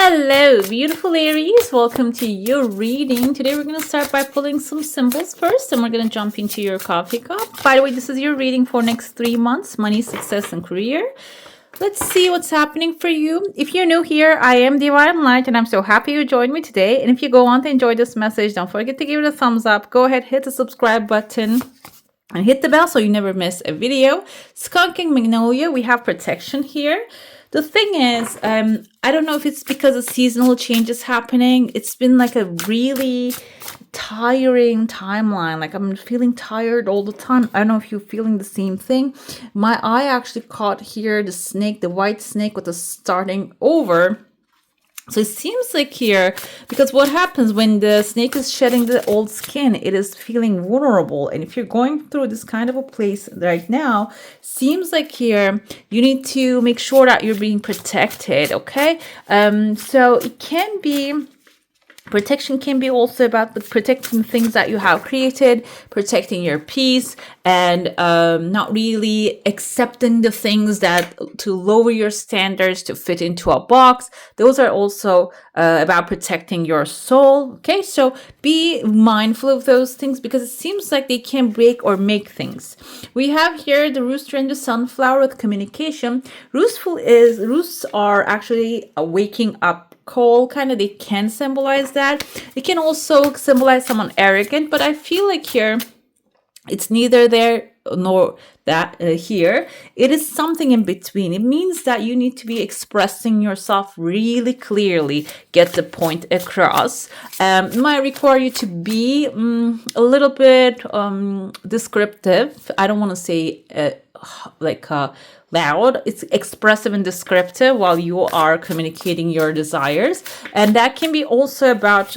Hello, beautiful Aries. Welcome to your reading. Today we're going to start by pulling some symbols first, and we're going to jump into your coffee cup. By the way, this is your reading for next 3 months, money, success, and career. Let's see what's happening for you. If you're new here, I am Divine Light, and I'm so happy you joined me today. And if you go on to enjoy this message, don't forget to give it a thumbs up. Go ahead, hit the subscribe button. And hit the bell so you never miss a video. Skunking Magnolia, we have protection here. The thing is, I don't know if it's because of seasonal changes happening. It's been like a really tiring timeline. Like I'm feeling tired all the time. I don't know if you're feeling the same thing. My eye actually caught here the snake, the white snake with the starting over. So it seems like here, because what happens when the snake is shedding the old skin, it is feeling vulnerable. And if you're going through this kind of a place right now, seems like here, you need to make sure that you're being protected, okay? So it can be... Protection can be also about protecting things that you have created, protecting your peace, and not really accepting the things that to lower your standards to fit into a box. Those are also about protecting your soul. Okay, so be mindful of those things because it seems like they can break or make things. We have here the rooster and the sunflower with communication. Roosts are actually waking up call, kind of, they can symbolize that. It can also symbolize someone arrogant, but I feel like here it's neither there nor that here. It is something in between. It means that you need to be expressing yourself really clearly, get the point across. It might require you to be a little bit descriptive. I don't want to say loud. It's expressive and descriptive while you are communicating your desires, and that can be also about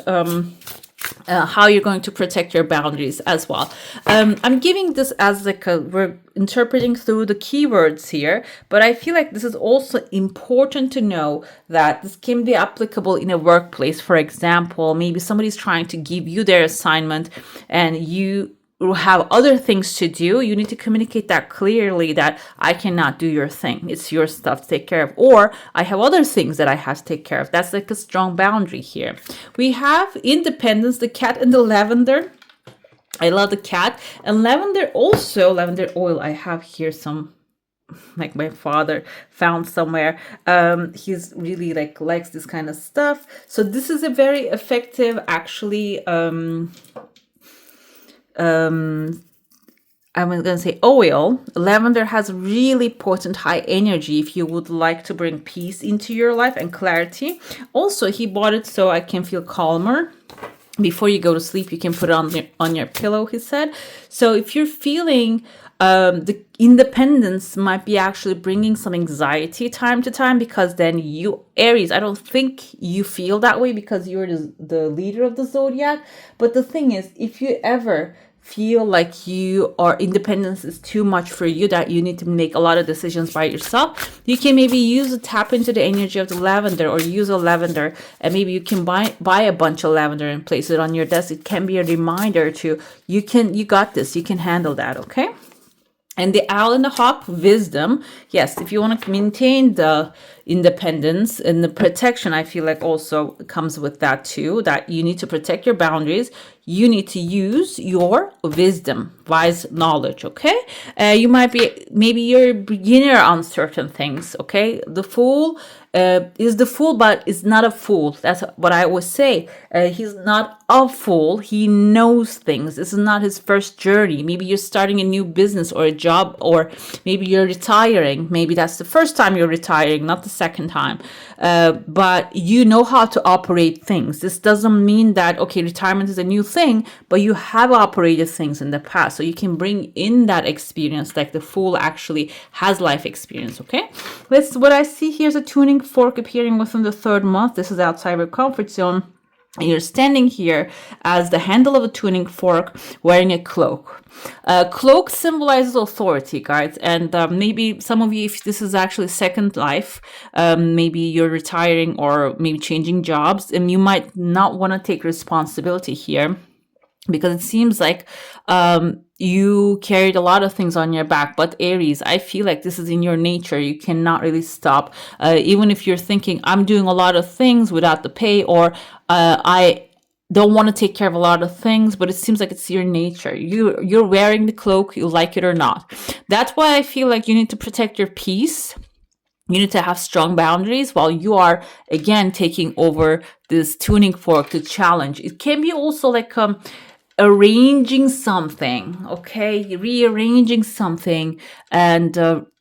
how you're going to protect your boundaries as well. I'm giving this as we're interpreting through the keywords here, but I feel like this is also important to know that this can be applicable in a workplace. For example, maybe somebody's trying to give you their assignment and you have other things to do. You need to communicate that clearly, that I cannot do your thing. It's your stuff to take care of. Or I have other things that I have to take care of. That's like a strong boundary here. We have independence, the cat and the lavender. I love the cat. And lavender also, lavender oil. I have here some, like my father found somewhere. He's really likes this kind of stuff. So this is a very effective, actually, I'm going to say oil. Lavender has really potent high energy if you would like to bring peace into your life and clarity. Also, he bought it so I can feel calmer. Before you go to sleep, you can put it on your pillow, he said. So if you're feeling the independence might be actually bringing some anxiety time to time, because then you, Aries, I don't think you feel that way because you're the leader of the zodiac. But the thing is, if you ever feel like independence is too much for you, that you need to make a lot of decisions by yourself, you can maybe tap into the energy of the lavender, or use a lavender, and maybe you can buy a bunch of lavender and place it on your desk. It can be a reminder to you got this, you can handle that, okay? And the owl and the hawk, wisdom. Yes, if you want to maintain the independence and the protection, I feel like also comes with that too, that you need to protect your boundaries. You need to use your wisdom, wise knowledge, okay? Maybe you're a beginner on certain things, okay? The fool is the fool, but is not a fool. That's what I always say. He's not a fool. He knows things. This is not his first journey. Maybe you're starting a new business or a job, or maybe you're retiring. Maybe that's the first time you're retiring, not the second time. But you know how to operate things. This doesn't mean that, okay, retirement is a new thing, but you have operated things in the past. So you can bring in that experience, like the fool actually has life experience, okay? What I see here is a tuning fork appearing within the 3rd month. This is outside your comfort zone. And you're standing here as the handle of a tuning fork, wearing a cloak. Cloak symbolizes authority, guys. And maybe some of you, if this is actually second life, maybe you're retiring or maybe changing jobs, and you might not want to take responsibility here. because it seems like you carried a lot of things on your back. But Aries, I feel like this is in your nature. You cannot really stop. Even if you're thinking, I'm doing a lot of things without the pay, or I don't want to take care of a lot of things, but it seems like it's your nature. You're wearing the cloak, you like it or not. That's why I feel like you need to protect your peace. You need to have strong boundaries while you are, again, taking over this tuning fork to challenge. It can be also like arranging something, okay, rearranging something, and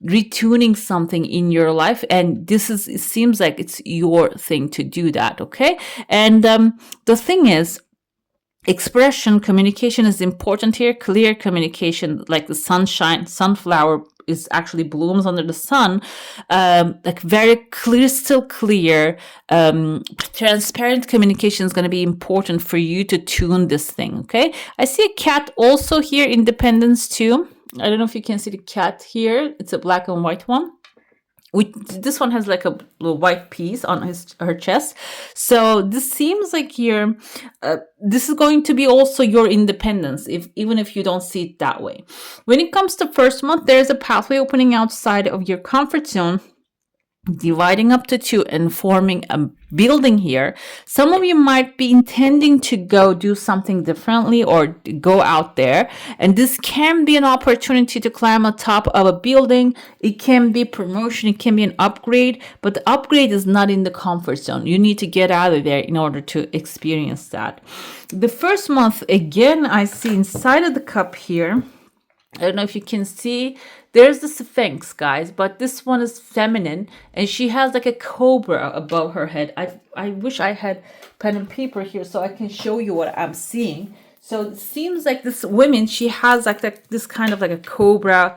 retuning something in your life. And it seems like it's your thing to do that, okay? And the thing is, expression, communication is important here. Clear communication, like the sunflower is actually blooms under the sun, like very crystal clear, transparent communication is going to be important for you to tune this thing. Okay, I see a cat also here, independence too. I don't know if you can see the cat here. It's a black and white one. This one has like a little white piece on her chest. So this seems like this is going to be also your independence, even if you don't see it that way. When it comes to first month, there's a pathway opening outside of your comfort zone, dividing up to two and forming a building here. Some of you might be intending to go do something differently or go out there, and this can be an opportunity to climb on top of a building. It can be promotion, it can be an upgrade, but the upgrade is not in the comfort zone. You need to get out of there in order to experience that. The first month, again, I see inside of the cup here, I don't know if you can see, there's the Sphinx, guys, but this one is feminine, and she has like a cobra above her head. I wish I had pen and paper here so I can show you what I'm seeing. So it seems like this woman, she has like this kind of like a cobra,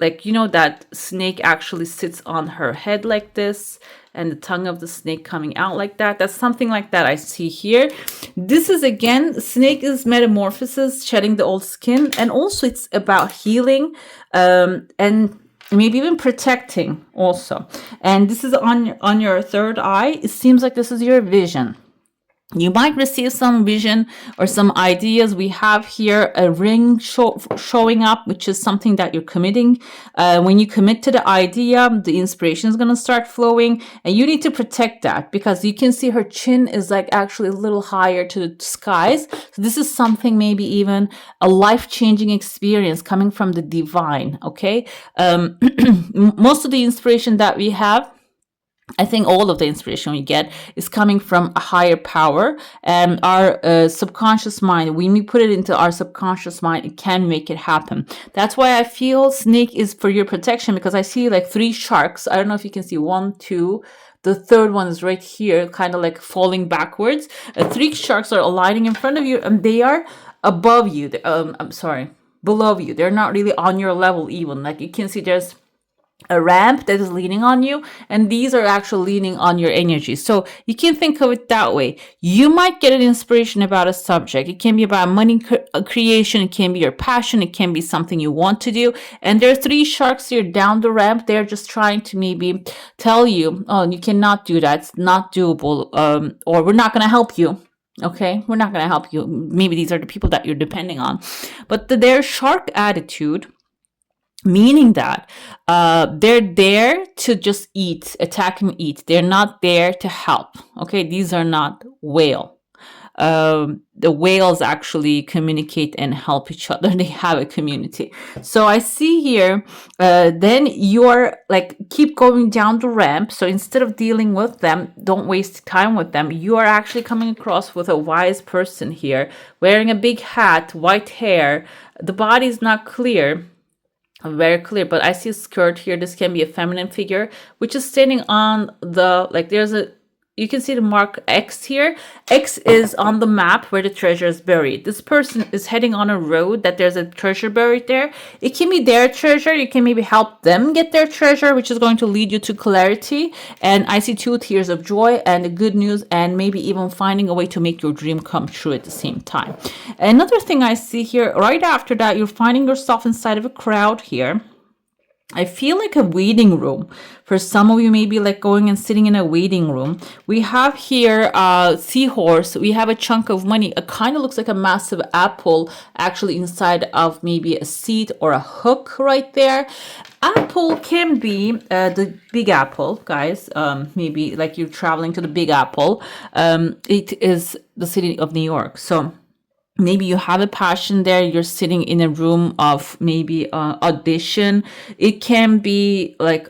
like, you know, that snake actually sits on her head like this, and the tongue of the snake coming out like that. That's something like that I see here. This is, again, snake is metamorphosis, shedding the old skin. And also it's about healing, and maybe even protecting also. And this is on your third eye. It seems like this is your vision. You might receive some vision or some ideas. We have here a ring showing up, which is something that you're committing. When you commit to the idea, the inspiration is going to start flowing, and you need to protect that, because you can see her chin is like actually a little higher to the skies. So this is something, maybe even a life-changing experience coming from the divine. Okay. Most of the inspiration that we have, I think all of the inspiration we get is coming from a higher power, and our subconscious mind. When we put it into our subconscious mind, it can make it happen. That's why I feel snake is for your protection, because I see like 3 sharks. I don't know if you can see 1, 2. The third one is right here, kind of like falling backwards. 3 sharks are aligning in front of you, and they are above you. Below you. They're not really on your level even. Like you can see there's a ramp that is leaning on you, and these are actually leaning on your energy. So you can think of it that way. You might get an inspiration about a subject. It can be about money creation. It can be your passion. It can be something you want to do. And there are 3 sharks here down the ramp. They're just trying to maybe tell you, oh, you cannot do that. It's not doable. Or we're not going to help you. Okay, we're not going to help you. Maybe these are the people that you're depending on. But their shark attitude, meaning that they're there to just attack and eat. They're not there to help. Okay, these are not whale. The whales actually communicate and help each other. They have a community. So I see here, then you're like, keep going down the ramp. So instead of dealing with them, don't waste time with them. You are actually coming across with a wise person here, wearing a big hat, white hair. The body is not clear. Very clear, but I see a skirt here. This can be a feminine figure, which is standing on the, like, you can see the mark X here. X is on the map where the treasure is buried. This person is heading on a road that there's a treasure buried there. It can be their treasure. You can maybe help them get their treasure, which is going to lead you to clarity. And I see 2 tears of joy and the good news, and maybe even finding a way to make your dream come true at the same time. Another thing I see here, right after that, you're finding yourself inside of a crowd here. I feel like a waiting room. For some of you, maybe like going and sitting in a waiting room. We have here seahorse. We have a chunk of money. It kind of looks like a massive apple actually inside of maybe a seat or a hook right there. Apple can be the big apple, guys. Maybe like you're traveling to the big apple. It is the city of New York. So maybe you have a passion there, you're sitting in a room of maybe audition. It can be like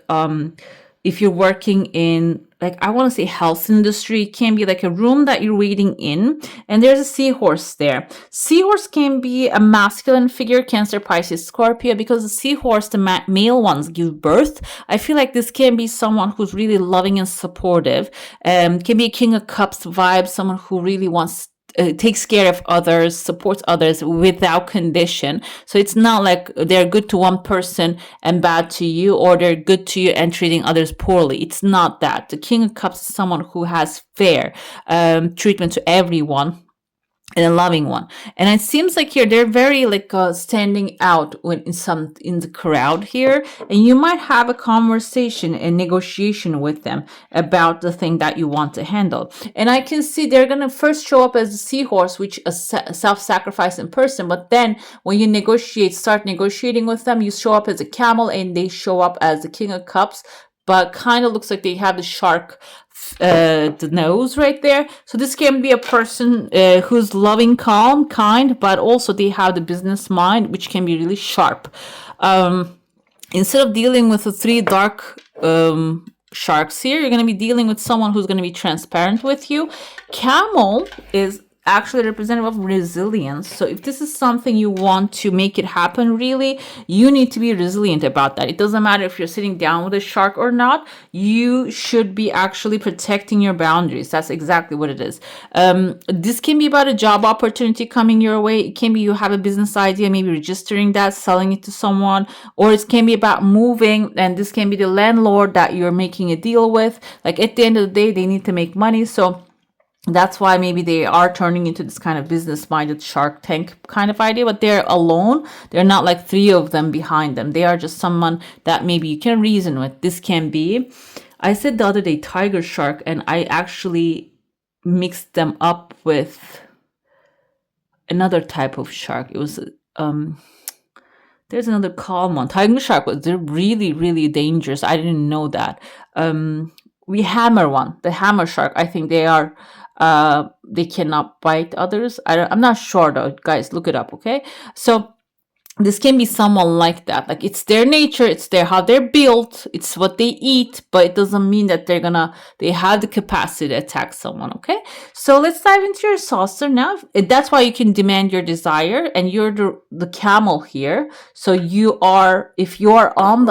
if you're working in, like, I want to say health industry, it can be like a room that you're waiting in, and there's a seahorse there. Seahorse can be a masculine figure, Cancer, Pisces, Scorpio, because the seahorse, the male ones give birth. I feel like this can be someone who's really loving and supportive. Can be a King of Cups vibe, someone who really wants takes care of others, supports others without condition. So it's not like they're good to one person and bad to you, or they're good to you and treating others poorly. It's not that. The King of Cups is someone who has fair treatment to everyone, and a loving one. And it seems like here they're very like standing out when in the crowd here, and you might have a conversation and negotiation with them about the thing that you want to handle. And I can see they're gonna first show up as a seahorse, which is a self-sacrificing person, but then when you start negotiating with them, you show up as a camel, and they show up as the King of Cups, but kind of looks like they have the shark the nose right there. So this can be a person who's loving, calm, kind, but also they have the business mind, which can be really sharp. Instead of dealing with the three dark sharks here, you're going to be dealing with someone who's going to be transparent with you. Camel is actually representative of resilience. So if this is something you want to make it happen, really, you need to be resilient about that. It doesn't matter if you're sitting down with a shark or not. You should be actually protecting your boundaries. That's exactly what it is. This can be about a job opportunity coming your way. It can be you have a business idea, maybe registering that, selling it to someone, or it can be about moving, and this can be the landlord that you're making a deal with. Like at the end of the day, they need to make money. So that's why maybe they are turning into this kind of business-minded Shark Tank kind of idea, but they're alone. They're not like three of them behind them. They are just someone that maybe you can reason with. This can be, I said the other day, tiger shark, and I actually mixed them up with another type of shark. It was, there's another calm one. Tiger shark, they're really, really dangerous. I didn't know that. We hammer one, the hammer shark. I think they are, they cannot bite others. I'm not sure though, guys, look it up. Okay. So this can be someone like that. Like it's their nature, it's how they're built, it's what they eat, but it doesn't mean that they have the capacity to attack someone. Okay. So let's dive into your saucer now. That's why you can demand your desire, and you're the camel here. So if you are on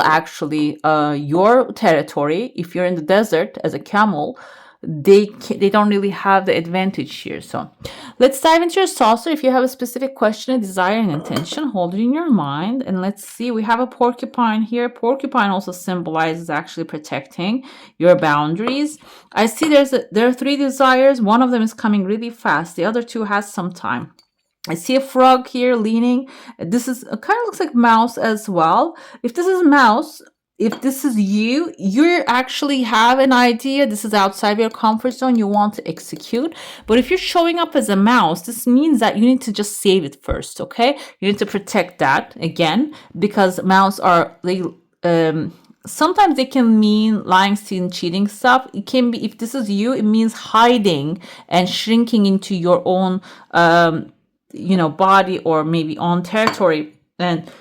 your territory, if you're in the desert as a camel, they don't really have the advantage here. So let's dive into your saucer. If you have a specific question, a desire, and intention, hold it in your mind. And let's see, we have a porcupine here. Porcupine also symbolizes actually protecting your boundaries. I see there are three desires. One of them is coming really fast. The other two has some time. I see a frog here leaning. This is kind of looks like mouse as well. If this is mouse, if this is you actually have an idea, this is outside your comfort zone, you want to execute. But if you're showing up as a mouse, this means that you need to just save it first, okay? You need to protect that, again, because mouse are, sometimes they can mean lying, stealing, cheating stuff. It can be, if this is you, it means hiding and shrinking into your own, body, or maybe own territory, and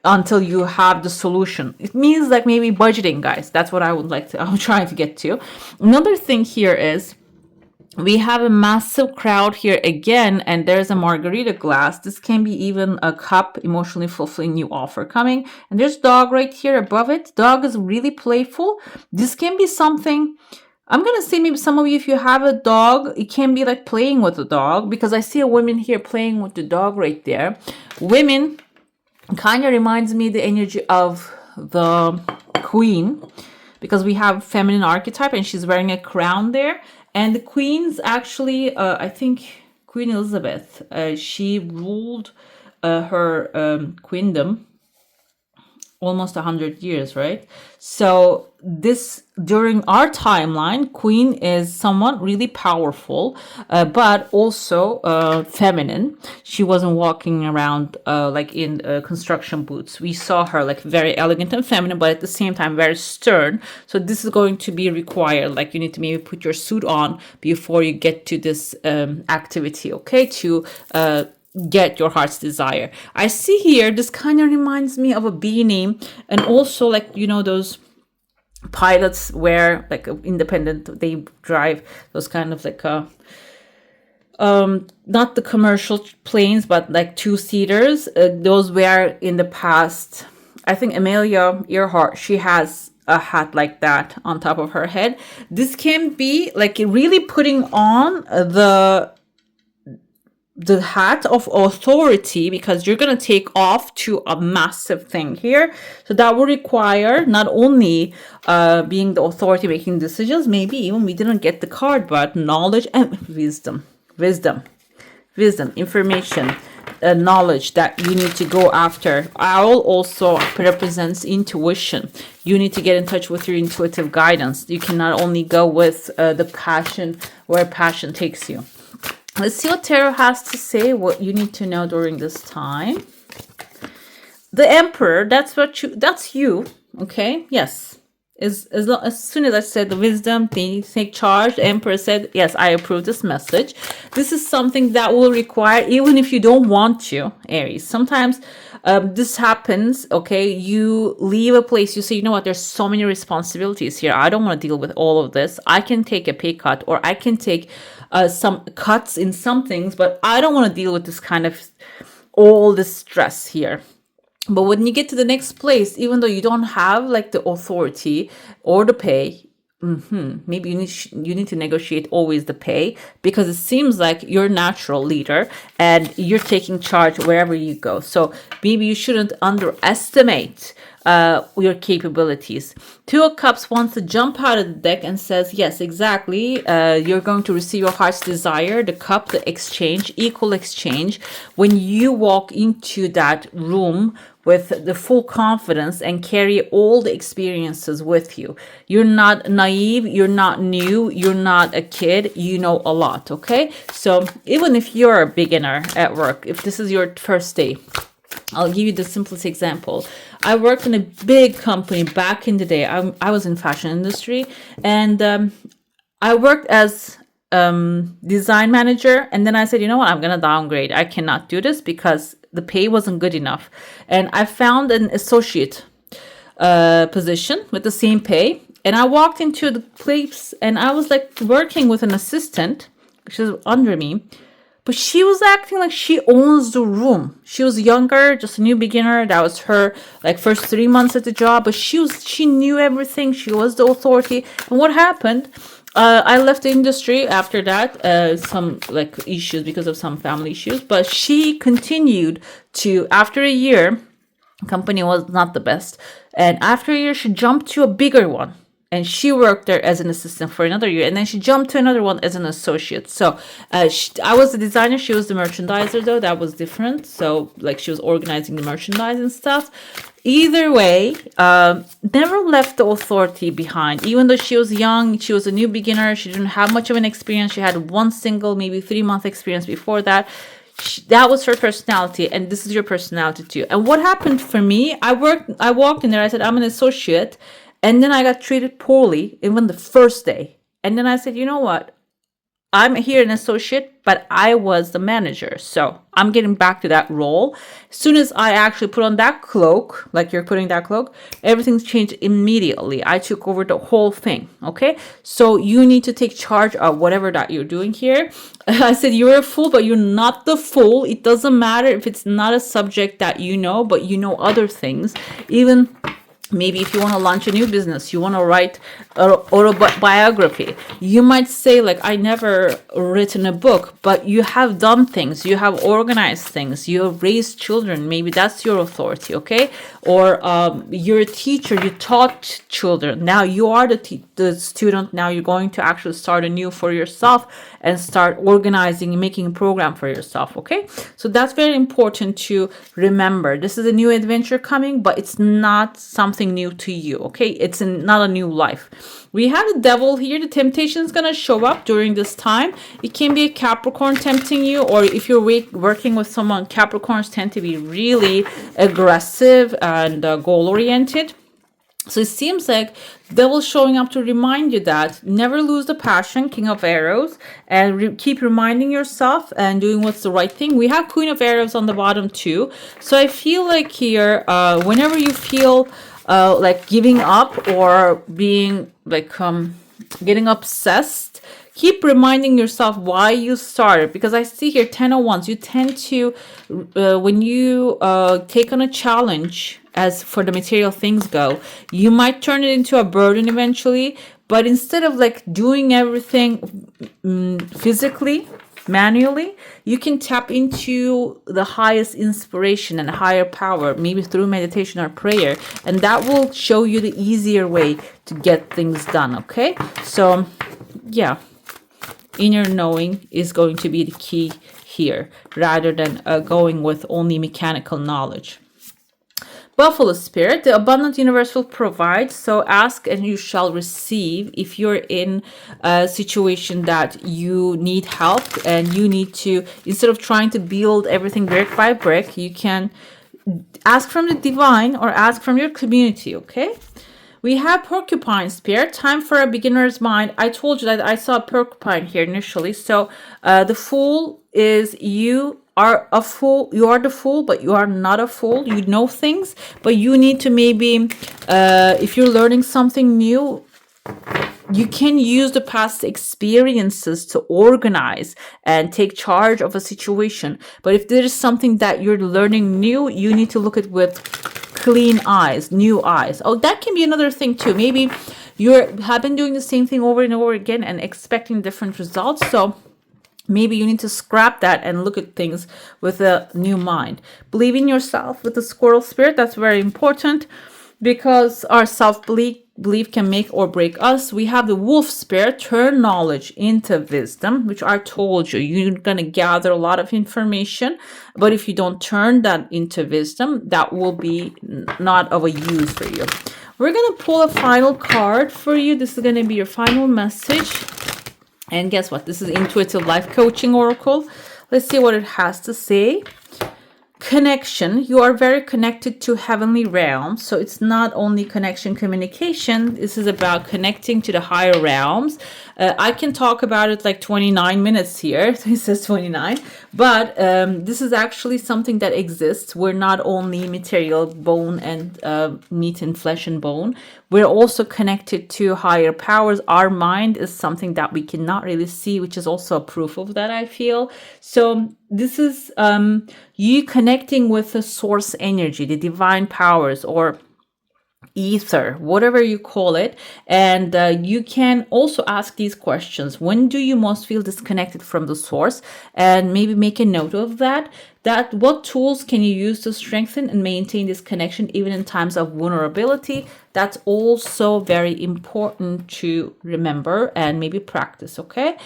until you have the solution. It means like maybe budgeting, guys. That's what I'm trying to get to. Another thing here is we have a massive crowd here again, and there's a margarita glass. This can be even a cup, emotionally fulfilling new offer coming. And there's dog right here above it. Dog is really playful. This can be something, I'm going to say maybe some of you, if you have a dog, it can be like playing with the dog, because I see a woman here playing with the dog right there. Women kind of reminds me the energy of the queen, because we have feminine archetype, and she's wearing a crown there. And the queen's actually, I think Queen Elizabeth, she ruled her queendom almost 100 years, right? So this, during our timeline, queen is someone really powerful, but also feminine. She wasn't walking around like in construction boots. We saw her like very elegant and feminine, but at the same time very stern. So this is going to be required, like you need to maybe put your suit on before you get to this activity, okay, to get your heart's desire. I see here, this kind of reminds me of a beanie, and also like, you know, those pilots wear like independent, they drive those kind of like not the commercial planes, but like two-seaters. Those were in the past. I think Amelia Earhart, she has a hat like that on top of her head. This can be like really putting on the hat of authority, because you're going to take off to a massive thing here. So that will require not only being the authority making decisions, maybe even we didn't get the card, but knowledge and wisdom, information, knowledge that you need to go after. Owl also represents intuition. You need to get in touch with your intuitive guidance. You cannot only go with the passion, where passion takes you. Let's see what Tarot has to say, what you need to know during this time. The Emperor, that's you, okay? Yes. As soon as I said the wisdom, they take charge, the Emperor said, yes, I approve this message. This is something that will require, even if you don't want to, Aries. Sometimes this happens, okay? You leave a place, you say, you know what, there's so many responsibilities here. I don't want to deal with all of this. I can take a pay cut, or I can take some cuts in some things, but I don't want to deal with this kind of all this stress here. But when you get to the next place, even though you don't have like the authority or the pay, maybe you need to negotiate always the pay, because it seems like you're a natural leader and you're taking charge wherever you go. So maybe you shouldn't underestimate your capabilities. Two of Cups wants to jump out of the deck and says, yes, exactly. You're going to receive your heart's desire, the cup, the exchange, equal exchange. When you walk into that room with the full confidence and carry all the experiences with you. You're not naive, you're not new, you're not a kid, you know a lot, okay? So even if you're a beginner at work, if this is your first day, I'll give you the simplest example. I worked in a big company back in the day. I was in fashion industry, and I worked as design manager, and then I said, you know what, I'm gonna downgrade. I cannot do this because the pay wasn't good enough, and I found an associate position with the same pay, and I walked into the place and I was like working with an assistant, she was under me, but she was acting like she owns the room. She was younger, just a new beginner. That was her like first 3 months at the job, but she knew everything. She was the authority. And what happened? I left the industry after that, some like issues because of some family issues, but she continued to, after a year, company was not the best. And after a year, she jumped to a bigger one. And she worked there as an assistant for another year. And then she jumped to another one as an associate. So I was the designer. She was the merchandiser, though. That was different. So like she was organizing the merchandise and stuff. Either way, never left the authority behind. Even though she was young, she was a new beginner. She didn't have much of an experience. She had one single, maybe 3-month experience before that. That was her personality, and this is your personality too. And what happened for me, I walked in there, I said, I'm an associate. And then I got treated poorly, even the first day. And then I said, you know what? I'm here an associate, but I was the manager. So I'm getting back to that role. As soon as I actually put on that cloak, like you're putting that cloak, everything's changed immediately. I took over the whole thing, okay? So you need to take charge of whatever that you're doing here. I said you're a fool, but you're not the fool. It doesn't matter if it's not a subject that you know, but you know other things. Even maybe if you want to launch a new business, you want to write an autobiography. You might say, like, I never written a book, but you have done things. You have organized things. You have raised children. Maybe that's your authority, okay? Or you're a teacher. You taught children. Now you are the the student, now you're going to actually start anew for yourself and start organizing and making a program for yourself. Okay, so that's very important to remember. This is a new adventure coming, but it's not something new to you. Okay, it's not a new life. We have the devil here. The temptation is going to show up during this time. It can be a Capricorn tempting you, or if you're working with someone, Capricorns tend to be really aggressive and goal oriented. So it seems like devil showing up to remind you that never lose the passion, King of Arrows, and keep reminding yourself and doing what's the right thing. We have Queen of Arrows on the bottom too. So I feel like here, whenever you feel like giving up or being like getting obsessed, keep reminding yourself why you started, because I see here 10 of Wands. You tend to, when you take on a challenge, as for the material things go, you might turn it into a burden eventually. But instead of like doing everything physically, manually, you can tap into the highest inspiration and higher power, maybe through meditation or prayer, and that will show you the easier way to get things done. Okay, so yeah, inner knowing is going to be the key here, rather than going with only mechanical knowledge. Buffalo Spirit, the abundant universe will provide, so ask and you shall receive. If you're in a situation that you need help and you need to, instead of trying to build everything brick by brick, you can ask from the divine or ask from your community. Okay, we have Porcupine Spirit, time for a beginner's mind. I told you that I saw a porcupine here initially. So the Fool is you are a fool. You are the fool, but you are not a fool. You know things, but you need to maybe, if you're learning something new, you can use the past experiences to organize and take charge of a situation. But if there is something that you're learning new, you need to look at with clean eyes, new eyes. Oh, that can be another thing too. Maybe you have been doing the same thing over and over again and expecting different results. So maybe you need to scrap that and look at things with a new mind. Believe in yourself with the Squirrel Spirit. That's very important, because our self-belief can make or break us. We have the Wolf Spirit, turn knowledge into wisdom, which I told you, you're going to gather a lot of information, but if you don't turn that into wisdom, that will be not of a use for you. We're going to pull a final card for you. This is going to be your final message. And guess what? This is Intuitive Life Coaching Oracle. Let's see what it has to say. Connection. You are very connected to heavenly realms. So it's not only connection, communication. This is about connecting to the higher realms. I can talk about it like 29 minutes here. It says 29. But this is actually something that exists. We're not only material, bone and meat and flesh and bone. We're also connected to higher powers. Our mind is something that we cannot really see, which is also a proof of that, I feel. So this is you connecting with the source energy, the divine powers, or ether, whatever you call it. And you can also ask these questions. When do you most feel disconnected from the source? And maybe make a note of that. What tools can you use to strengthen and maintain this connection even in times of vulnerability? That's also very important to remember and maybe practice. Okay.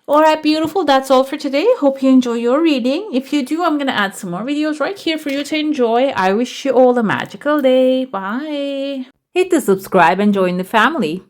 All right, beautiful. That's all for today. Hope you enjoy your reading. If you do, I'm going to add some more videos right here for you to enjoy. I wish you all a magical day. Bye. Hit the subscribe and join the family.